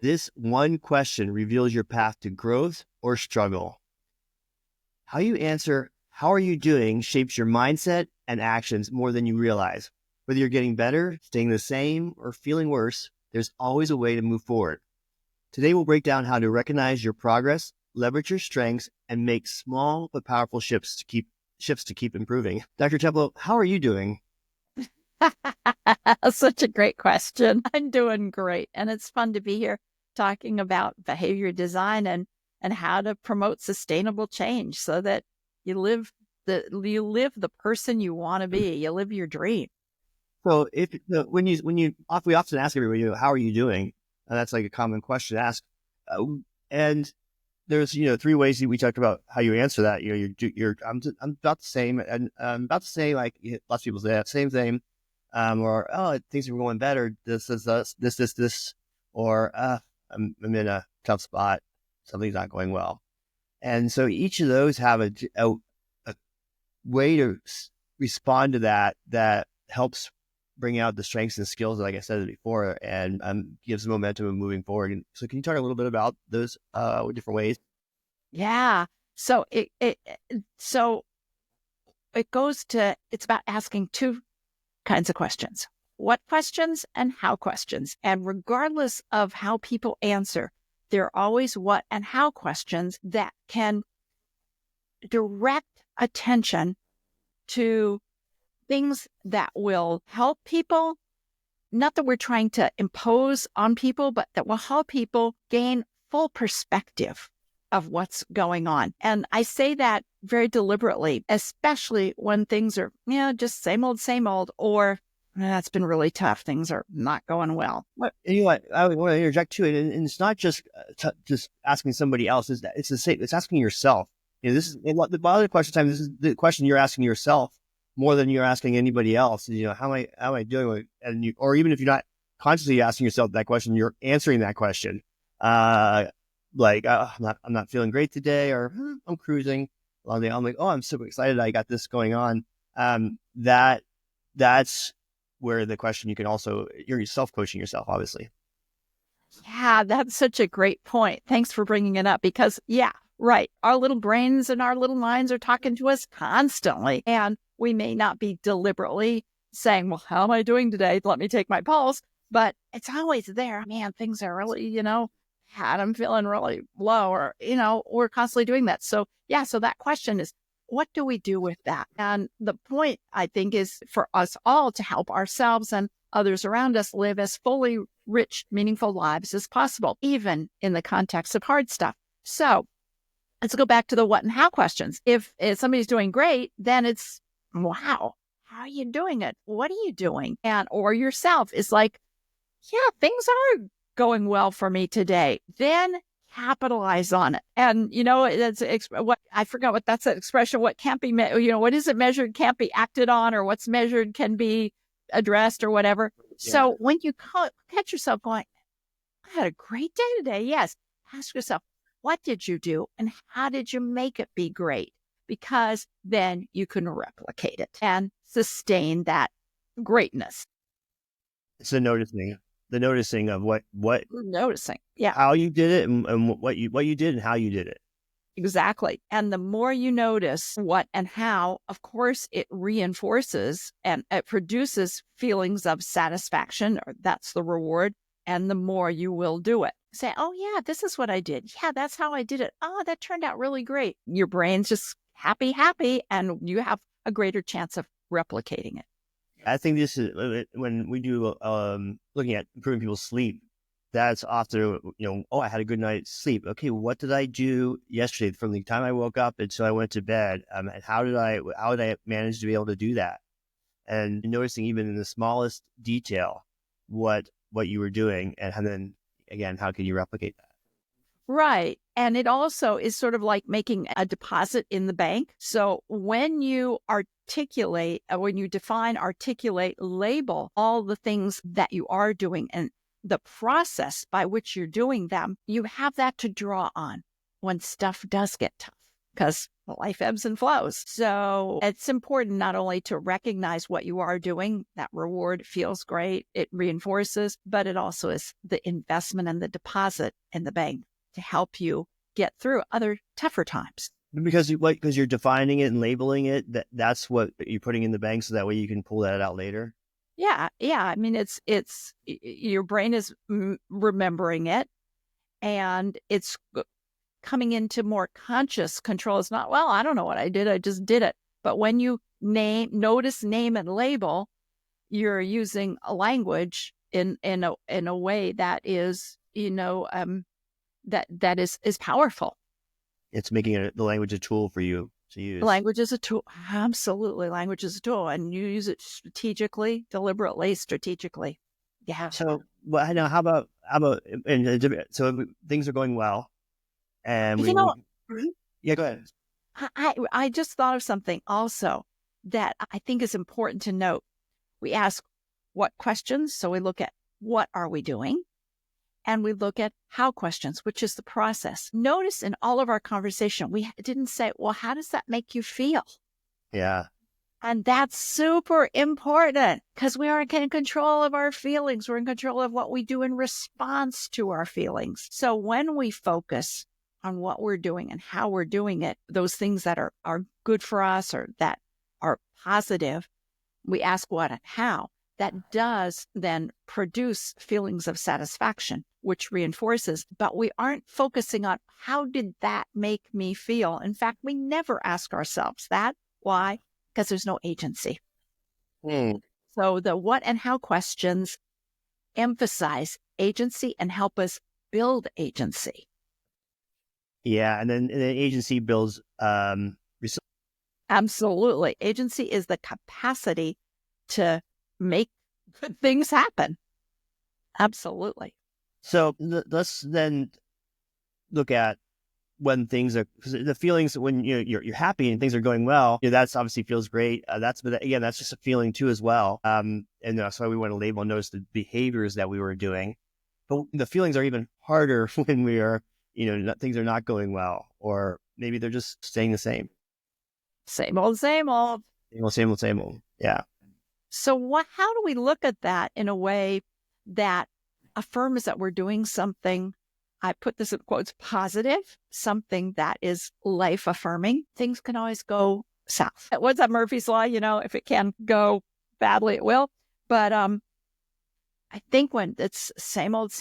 This one question reveals your path to growth or struggle. How you answer, how are you doing, shapes your mindset and actions more than you realize. Whether you're getting better, staying the same, or feeling worse, there's always a way to move forward. Today, we'll break down how to recognize your progress, leverage your strengths, and make small but powerful shifts to keep improving. Dr. Teplow, how are you doing? Such a great question. I'm doing great. And it's fun to be here talking about behavior design and how to promote sustainable change so that you live the person you want to be. You live your dream. So we often ask everybody, how are you doing? And that's like a common question to ask. And there's, three ways that we talked about how you answer that. I'm about the same, and I'm about to say, like, lots of people say that same thing, or, oh, things are going better. This, or I'm in a tough spot. Something's not going well. And so each of those have a way to respond to that helps bring out the strengths and skills, like I said before, and gives momentum of moving forward. And so can you talk a little bit about those different ways? Yeah. So it's about asking two kinds of questions: what questions and how questions. And regardless of how people answer, there are always what and how questions that can direct attention to things that will help people. Not that we're trying to impose on people, but that will help people gain full perspective of what's going on. And I say that very deliberately, especially when things are, just same old, or that's been really tough. Things are not going well. And I want to interject too, and it's not just asking somebody else. It's the same. It's asking yourself. This is a lot of the question time. This is the question you're asking yourself more than you're asking anybody else. How am I doing? And or even if you're not consciously asking yourself that question, you're answering that question. I'm not feeling great today, or I'm cruising along the. I'm like, oh, I'm super excited. I got this going on. That's where the question you're self-coaching yourself, obviously. Yeah, that's such a great point. Thanks for bringing it up because, right. Our little brains and our little minds are talking to us constantly. And we may not be deliberately saying, well, how am I doing today? Let me take my pulse. But it's always there. Man, things are really, I'm feeling really low, or, we're constantly doing that. So, so that question is, what do we do with that? And the point, I think, is for us all to help ourselves and others around us live as fully rich, meaningful lives as possible, even in the context of hard stuff. So let's go back to the what and how questions. If somebody's doing great, then it's, wow, how are you doing it? What are you doing? Or yourself is like, things are going well for me today. Then capitalize on it. And, I forgot what that's an expression, what can't be, what isn't measured can't be acted on, or what's measured can be addressed or whatever. Yeah. So when you catch yourself going, I had a great day today. Yes. Ask yourself, what did you do and how did you make it be great? Because then you can replicate it and sustain that greatness. It's the noticing of what noticing. Yeah. How you did it and what you did and how you did it. Exactly. And the more you notice what and how, of course, it reinforces and it produces feelings of satisfaction, or that's the reward. And the more you will do it. Say, oh, yeah, this is what I did. Yeah, that's how I did it. Oh, that turned out really great. Your brain's just happy, and you have a greater chance of replicating it. I think this is when we do looking at improving people's sleep. That's often, oh, I had a good night's sleep. Okay, what did I do yesterday from the time I woke up until I went to bed? And how did I manage to be able to do that? And noticing even in the smallest detail what you were doing, and then again, how can you replicate that? Right. And it also is sort of like making a deposit in the bank. So when you articulate, label all the things that you are doing and the process by which you're doing them, you have that to draw on when stuff does get tough. because life ebbs and flows. So it's important not only to recognize what you are doing, that reward feels great, it reinforces, but it also is the investment and the deposit in the bank to help you get through other tougher times. Because you're defining it and labeling it, that's what you're putting in the bank, so that way you can pull that out later. Yeah. I mean, it's your brain is remembering it, and it's coming into more conscious control. It's not, well, I don't know what I did, I just did it. But when you notice, name, and label, you're using a language in a way that is, that is powerful. It's making the language a tool for you to use. Language is a tool. Absolutely. Language is a tool, and you use it strategically, deliberately, strategically. Yeah. So, well, now how about, so things are going well, and yeah, go ahead. I just thought of something also that I think is important to note. We ask what questions. So we look at what are we doing? And we look at how questions, which is the process. Notice in all of our conversation, we didn't say, well, how does that make you feel? Yeah. And that's super important, because we are in control of our feelings. We're in control of what we do in response to our feelings. So when we focus on what we're doing and how we're doing it, those things that are good for us or that are positive, we ask what and how. That does then produce feelings of satisfaction, which reinforces, but we aren't focusing on how did that make me feel. In fact, we never ask ourselves that. Why? Because there's no agency. So the what and how questions emphasize agency and help us build agency. Yeah, and then agency builds. Absolutely. Agency is the capacity to make good things happen. Absolutely. So let's then look at when things are, because the feelings when you're happy and things are going well, that's obviously feels great. That's just a feeling too as well. And that's why we want to label and notice the behaviors that we were doing. But the feelings are even harder when we are, things are not going well, or maybe they're just staying the same. Same old, same old. Same old. Yeah. So how do we look at that in a way that affirms that we're doing something, I put this in quotes, positive, something that is life affirming? Things can always go south. What's that Murphy's Law? If it can go badly, it will. But I think when it's same old,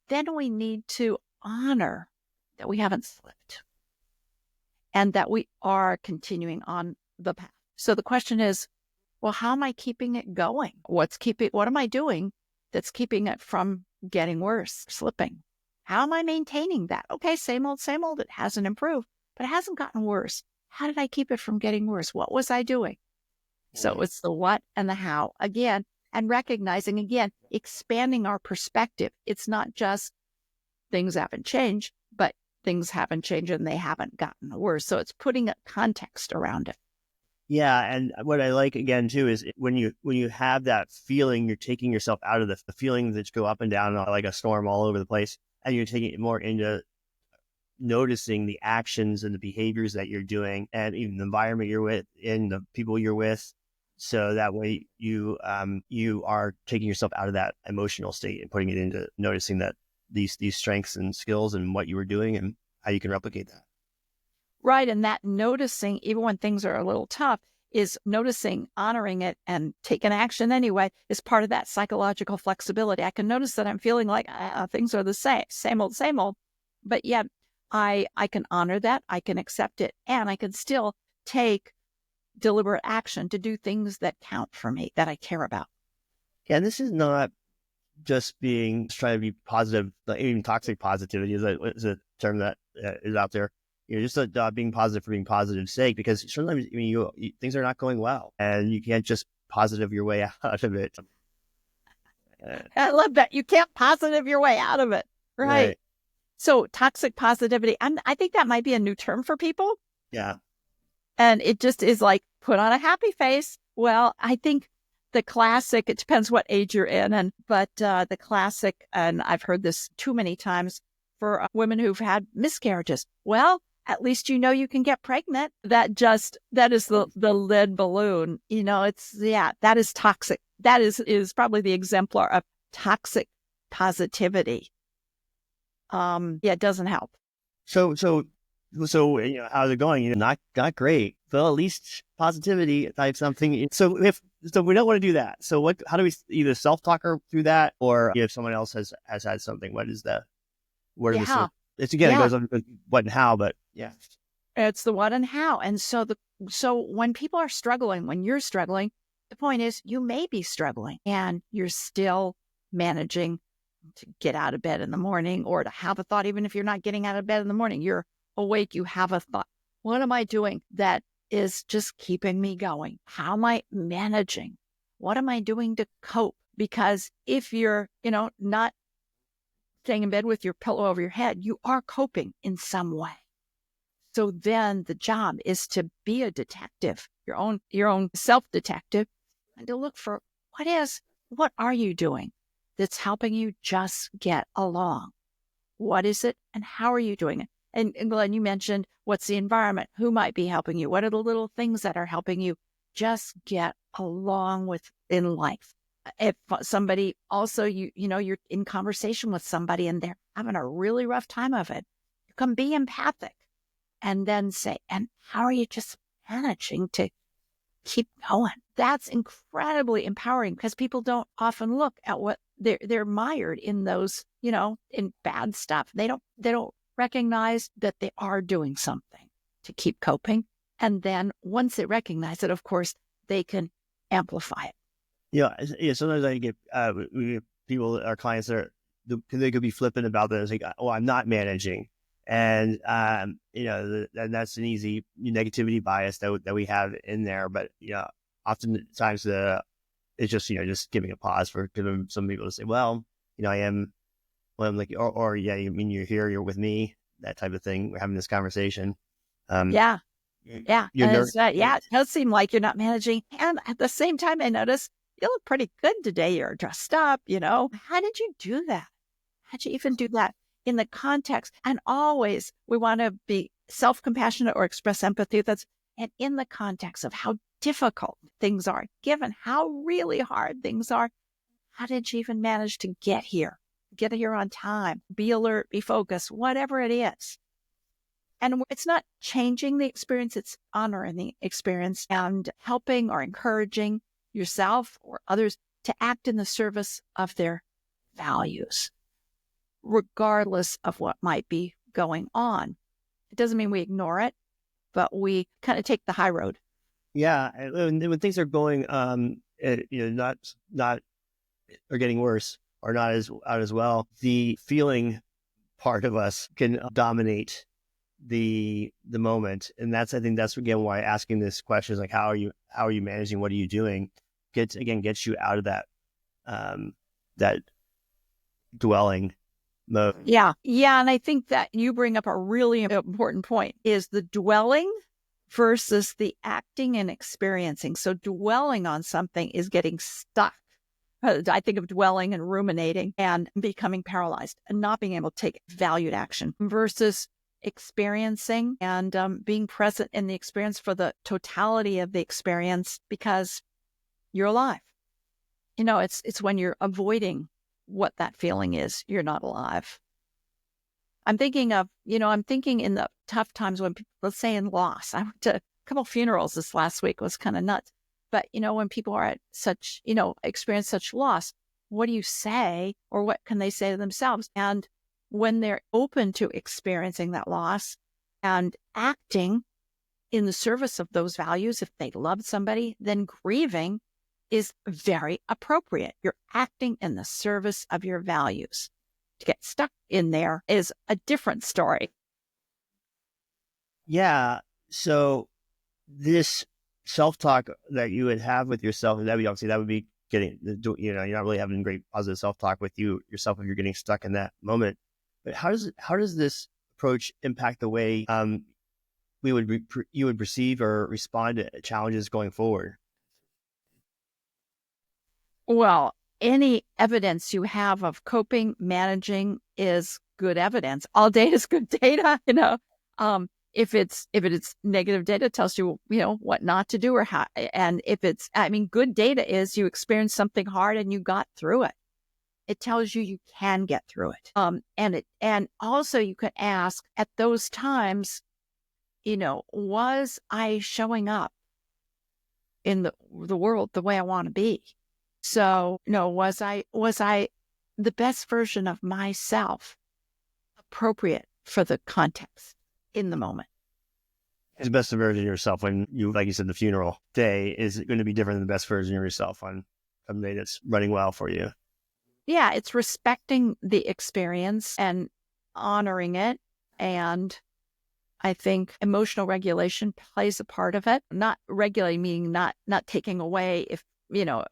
then we need to honor that we haven't slipped and that we are continuing on the path. So the question is, well, how am I keeping it going? What am I doing that's keeping it from getting worse, slipping? How am I maintaining that? Okay, same old, it hasn't improved, but it hasn't gotten worse. How did I keep it from getting worse? What was I doing? So it's the what and the how again, and recognizing again, expanding our perspective. It's not just things haven't changed, but things haven't changed and they haven't gotten worse. So it's putting a context around it. Yeah, and what I like again too is when you have that feeling, you're taking yourself out of the feelings that go up and down like a storm all over the place, and you're taking it more into noticing the actions and the behaviors that you're doing, and even the environment you're with, and the people you're with. So that way you are taking yourself out of that emotional state and putting it into noticing that these strengths and skills and what you were doing and how you can replicate that. Right. And that noticing, even when things are a little tough, is noticing, honoring it, and taking action anyway is part of that psychological flexibility. I can notice that I'm feeling like things are the same old, but yet I can honor that, I can accept it, and I can still take deliberate action to do things that count for me, that I care about. Yeah, and this is not just trying to be positive. Even toxic positivity is a term that is out there. Just being positive for being positive's sake, because sometimes things are not going well, and you can't just positive your way out of it. I love that. You can't positive your way out of it. Right. So toxic positivity, I think that might be a new term for people. Yeah. And it just is like, put on a happy face. Well, I think the classic, it depends what age you're in, but the classic, and I've heard this too many times for women who've had miscarriages. Well, at least you know you can get pregnant. That is the lead balloon. That is toxic. That is probably the exemplar of toxic positivity. It doesn't help. So how's it going? Not great. Well, at least positivity type something. So we don't want to do that. So how do we either self-talk through that, or if someone else has had something, what are the, it's again, it goes on what and how, but yeah. It's the what and how. And so when people are struggling, when you're struggling, the point is you may be struggling and you're still managing to get out of bed in the morning, or to have a thought. Even if you're not getting out of bed in the morning, you're awake, you have a thought. What am I doing that is just keeping me going? How am I managing? What am I doing to cope? Because if you're, not staying in bed with your pillow over your head, you are coping in some way. So then the job is to be a detective, your own self-detective, and to look for what are you doing that's helping you just get along? What is it and how are you doing it? And Glenn, you mentioned, what's the environment? Who might be helping you? What are the little things that are helping you just get along in life? If somebody also, you're in conversation with somebody and they're having a really rough time of it, you can be empathic and then say, and how are you just managing to keep going? That's incredibly empowering, because people don't often look at what they're mired in those, in bad stuff. They don't recognize that they are doing something to keep coping. And then once they recognize it, of course, they can amplify it. Yeah. Sometimes I get people, our clients, they could be flippant about this. Like, oh, I'm not managing. And, and that's an easy negativity bias that we have in there. But, oftentimes it's just giving a pause for some people to say, well, I am, well, I'm like, or yeah, you mean you're here, you're with me, that type of thing. We're having this conversation. Yeah. It does seem like you're not managing. And at the same time, I notice you look pretty good today. You're dressed up, How did you do that? How'd you even do that in the context? And always we want to be self-compassionate or express empathy. And in the context of how difficult things are, given how really hard things are, how did you even manage to get here? Get here on time, be alert, be focused, whatever it is. And it's not changing the experience, it's honoring the experience and helping or encouraging yourself or others to act in the service of their values, regardless of what might be going on. It doesn't mean we ignore it, but we kind of take the high road. Yeah. And when things are going, not or getting worse or not as well, the feeling part of us can dominate the moment. And I think that's again why asking this question is like, how are you managing? What are you doing? Gets you out of that dwelling mode. Yeah. And I think that you bring up a really important point, is the dwelling versus the acting and experiencing. So dwelling on something is getting stuck. I think of dwelling and ruminating and becoming paralyzed and not being able to take valued action, versus experiencing and being present in the experience for the totality of the experience, because you're alive. It's when you're avoiding what that feeling is, you're not alive. I'm thinking in the tough times when people, let's say in loss. I went to a couple funerals this last week. It was kind of nuts. But, when people are at such, experience such loss, what do you say, or what can they say to themselves? And when they're open to experiencing that loss and acting in the service of those values, if they loved somebody, then grieving is very appropriate. You're acting in the service of your values. To get stuck in there is a different story. Yeah. So this self-talk that you would have with yourself, and that would be getting, you're not really having great positive self-talk with yourself if you're getting stuck in that moment. But how does this approach impact the way you would perceive or respond to challenges going forward? Well, any evidence you have of coping, managing is good evidence. All data is good data, if it's negative data, it tells you, what not to do or how. And if it's, good data is you experienced something hard and you got through it. It tells you can get through it. And also you can ask at those times, was I showing up in the world the way I want to be? So, was I the best version of myself, appropriate for the context in the moment? The best version of yourself when you, like you said, the funeral day is going to be different than the best version of yourself on a day that's running well for you. Yeah, it's respecting the experience and honoring it. And I think emotional regulation plays a part of it. Not regulating, meaning not taking away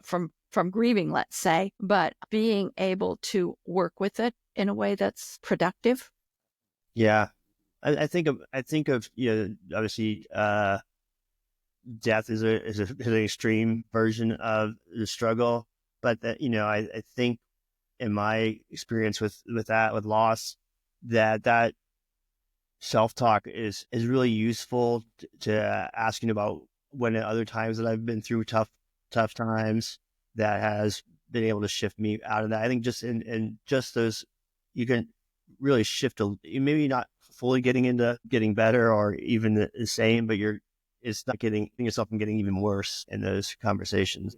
from grieving, let's say, but being able to work with it in a way that's productive. Yeah. I think of obviously death is an extreme version of the struggle, but that I think in my experience with loss, that self-talk is really useful to asking about when at other times that I've been through tough times that has been able to shift me out of that. I think just in just those, you can really shift maybe not fully getting into getting better or even the same, but it's not getting yourself from getting even worse in those conversations.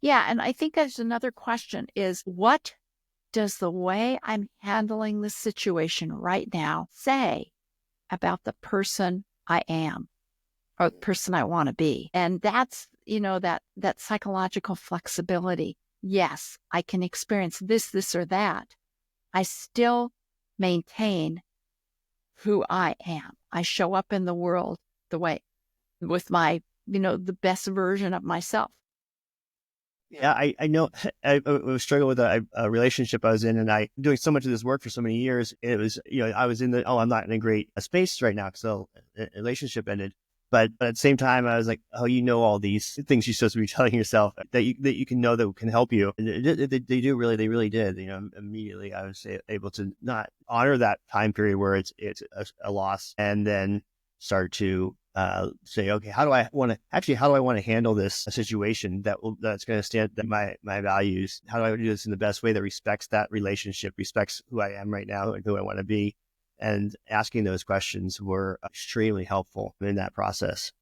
Yeah. And I think there's another question is, what does the way I'm handling this situation right now say about the person I am or the person I want to be? And that's, that psychological flexibility. Yes, I can experience this or that. I still maintain who I am. I show up in the world the way with my, the best version of myself. Yeah, I know. I was struggling with a relationship I was in, and I doing so much of this work for so many years. It was, I was in I'm not in a great space right now, so the relationship ended. But at the same time, I was like, all these things you're supposed to be telling yourself that you can know that can help you. And they really did. Immediately I was able to not honor that time period where it's a loss, and then start to say, okay, how do I want to handle this situation that's going to stand my values? How do I do this in the best way that respects that relationship, respects who I am right now and who I want to be? And asking those questions were extremely helpful in that process.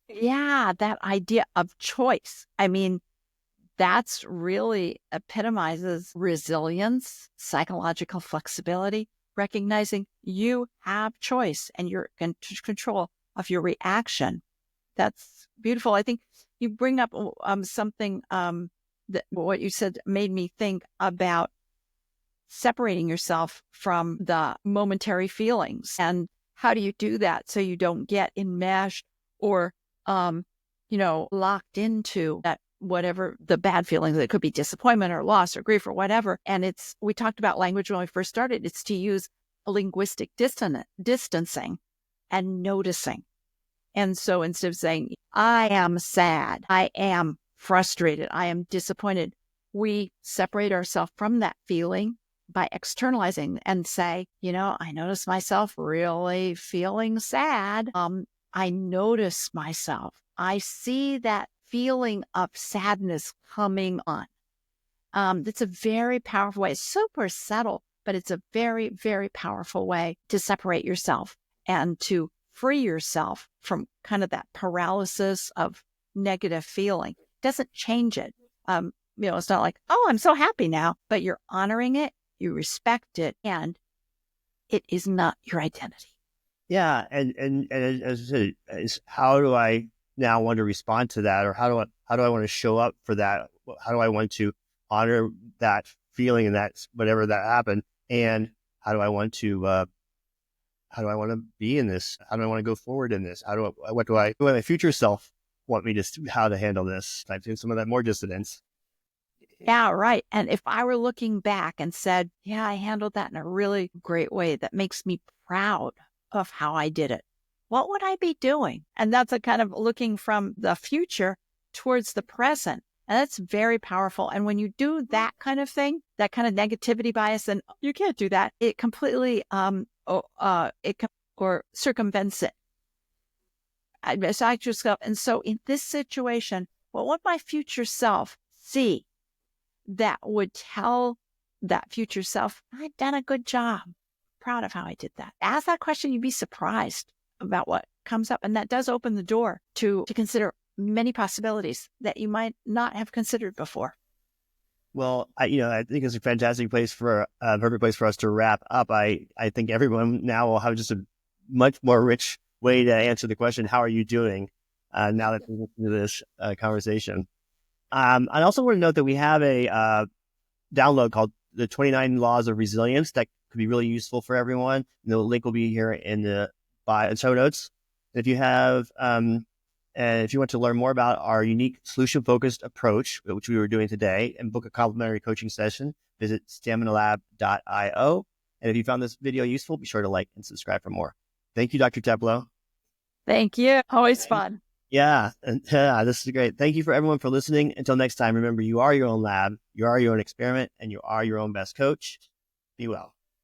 Yeah, that idea of choice. That's really epitomizes resilience, psychological flexibility, recognizing you have choice and you're in control of your reaction. That's beautiful. I think you bring up something that what you said made me think about separating yourself from the momentary feelings. And how do you do that so you don't get enmeshed or, locked into that, whatever the bad feelings, that could be disappointment or loss or grief or whatever. And we talked about language when we first started. It's to use a linguistic distancing and noticing. And so instead of saying, I am sad, I am frustrated, I am disappointed, we separate ourselves from that feeling by externalizing and say, I notice myself really feeling sad. I notice myself. I see that feeling of sadness coming on. That's a very powerful way. It's super subtle, but it's a very, very powerful way to separate yourself and to free yourself from kind of that paralysis of negative feeling. It doesn't change it. It's not like, oh, I'm so happy now, but you're honoring it, you respect it, and it is not your identity. Yeah. And as I said, is how do I now want to respond to that? Or how do I want to show up for that? How do I want to honor that feeling and that whatever that happened? And how do I want to be in this? How do I want to go forward in this? What do my future self want me to, how to handle this? Type in some of that more dissonance. Yeah, right. And if I were looking back and said, yeah, I handled that in a really great way that makes me proud of how I did it, what would I be doing? And that's a kind of looking from the future towards the present. And that's very powerful. And when you do that kind of thing, that kind of negativity bias, and you can't do that, it completely, or circumvents it. Just ask yourself, and so in this situation, what would my future self see that would tell that future self, I've done a good job, proud of how I did that? Ask that question, you'd be surprised about what comes up. And that does open the door to consider many possibilities that you might not have considered before. Well, I think it's a fantastic place for perfect place for us to wrap up. I think everyone now will have just a much more rich way to answer the question, how are you doing? Now that we've listened to this conversation. I also want to note that we have a download called the 29 Laws of Resilience that could be really useful for everyone. And the link will be here in the show notes. If you have, and if you want to learn more about our unique solution-focused approach, which we were doing today, and book a complimentary coaching session, visit staminalab.io. And if you found this video useful, be sure to like and subscribe for more. Thank you, Dr. Teplow. Thank you. Always fun. Yeah, this is great. Thank you for everyone for listening. Until next time, remember, you are your own lab, you are your own experiment, and you are your own best coach. Be well.